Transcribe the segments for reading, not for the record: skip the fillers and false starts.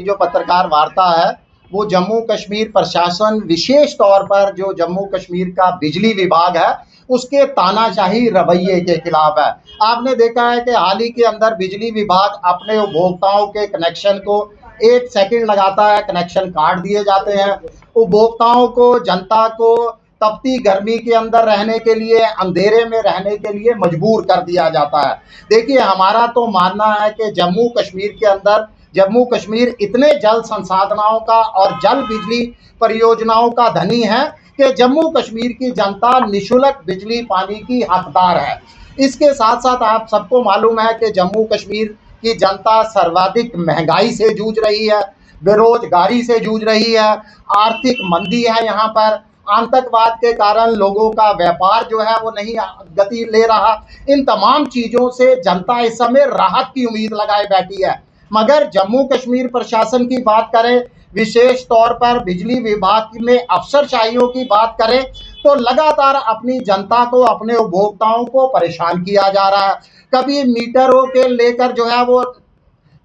जो पत्रकार वार्ता है वो जम्मू कश्मीर प्रशासन, विशेष तौर पर जो जम्मू कश्मीर का बिजली विभाग है उसके तानाशाही रवैये के खिलाफ है। आपने देखा है कि हाल ही के अंदर बिजली विभाग अपने उपभोक्ताओं के कनेक्शन को 1 सेकंड लगाता है, कनेक्शन काट दिए जाते हैं। उपभोक्ताओं को, जनता को तपती गर्मी के अंदर रहने के लिए, अंधेरे में रहने के लिए मजबूर कर दिया जाता है। देखिए, हमारा तो मानना है कि जम्मू कश्मीर के अंदर, जम्मू कश्मीर इतने जल संसाधनों का और जल बिजली परियोजनाओं का धनी है कि जम्मू कश्मीर की जनता निःशुल्क बिजली पानी की हकदार है। इसके साथ साथ आप सबको मालूम है कि जम्मू कश्मीर की जनता सर्वाधिक महंगाई से जूझ रही है, बेरोजगारी से जूझ रही है, आर्थिक मंदी है यहाँ पर, आतंकवाद के कारण लोगों का व्यापार जो है वो नहीं गति ले रहा। इन तमाम चीज़ों से जनता इस समय राहत की उम्मीद लगाए बैठी है। मगर जम्मू कश्मीर प्रशासन की बात करें, विशेष तौर पर बिजली विभाग में अफसरशाहियों की बात करें, तो लगातार अपनी जनता को, अपने उपभोक्ताओं को परेशान किया जा रहा है। कभी मीटरों के लेकर जो है वो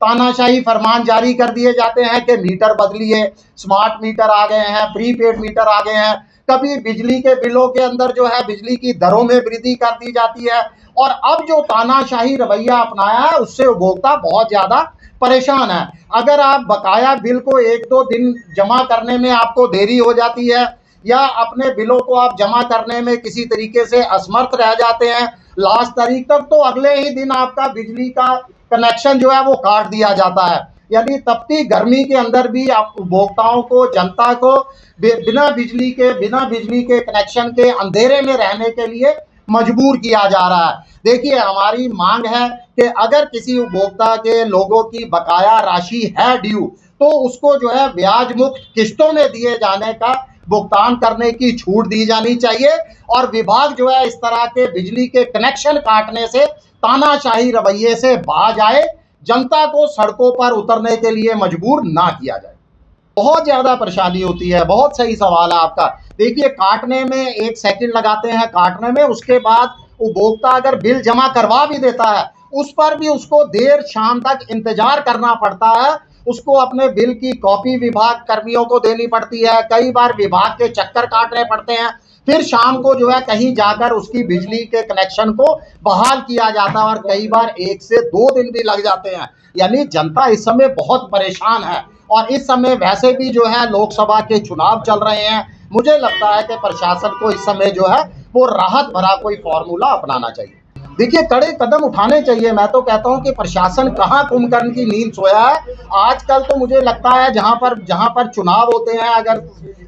तानाशाही फरमान जारी कर दिए जाते हैं कि मीटर बदलिए, स्मार्ट मीटर आ गए हैं, प्रीपेड मीटर आ गए हैं। कभी बिजली के बिलों के अंदर जो है बिजली की दरों में वृद्धि कर दी जाती है। और अब जो तानाशाही रवैया अपनाया है उससे उपभोक्ता बहुत ज़्यादा परेशान है। अगर आप बकाया बिल को 1-2 दिन जमा करने में आपको देरी हो जाती है, या अपने बिलों को आप जमा करने में किसी तरीके से असमर्थ रह जाते हैं लास्ट तारीख तक, तो अगले ही दिन आपका बिजली का कनेक्शन जो है वो काट दिया जाता है। यानी तपती गर्मी के अंदर भी आप उपभोक्ताओं को, जनता को बिना बिजली के कनेक्शन के अंधेरे में रहने के लिए मजबूर किया जा रहा है। देखिए, हमारी मांग है कि अगर किसी उपभोक्ता के लोगों की बकाया राशि है ड्यू, तो उसको जो है ब्याज मुक्त किस्तों में दिए जाने का भुगतान करने की छूट दी जानी चाहिए। और विभाग जो है इस तरह के बिजली के कनेक्शन काटने से, तानाशाही रवैये से बाज आए, जनता को सड़कों पर उतरने के लिए मजबूर ना किया जाए। बहुत ज़्यादा परेशानी होती है। बहुत सही सवाल है आपका। देखिए, काटने में 1 सेकंड लगाते हैं काटने में, उसके बाद उपभोक्ता अगर बिल जमा करवा भी देता है उस पर भी उसको देर शाम तक इंतजार करना पड़ता है। उसको अपने बिल की कॉपी विभाग कर्मियों को देनी पड़ती है, कई बार विभाग के चक्कर काटने पड़ते हैं, फिर शाम को जो है कहीं जाकर उसकी बिजली के कनेक्शन को बहाल किया जाता है, और कई बार 1 से 2 दिन भी लग जाते हैं। यानी जनता इस समय बहुत परेशान है। और इस समय वैसे भी जो है लोकसभा के चुनाव चल रहे हैं। मुझे लगता है कि प्रशासन को इस समय जो है वो राहत भरा कोई फॉर्मूला अपनाना चाहिए। देखिए, कड़े कदम उठाने चाहिए। मैं तो कहता हूं कि प्रशासन कहां कुंभकर्ण की नींद सोया है। आजकल तो मुझे लगता है जहां पर चुनाव होते हैं, अगर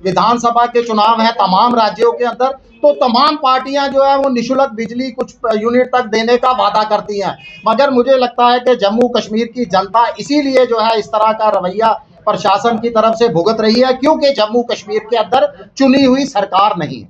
विधानसभा के चुनाव हैं तमाम राज्यों के अंदर, तो तमाम पार्टियां जो है वो निःशुल्क बिजली कुछ यूनिट तक देने का वादा करती हैं। मगर मुझे लगता है कि जम्मू कश्मीर की जनता इसीलिए जो है इस तरह का रवैया प्रशासन की तरफ से भुगत रही है, क्योंकि जम्मू कश्मीर के अंदर चुनी हुई सरकार नहीं है।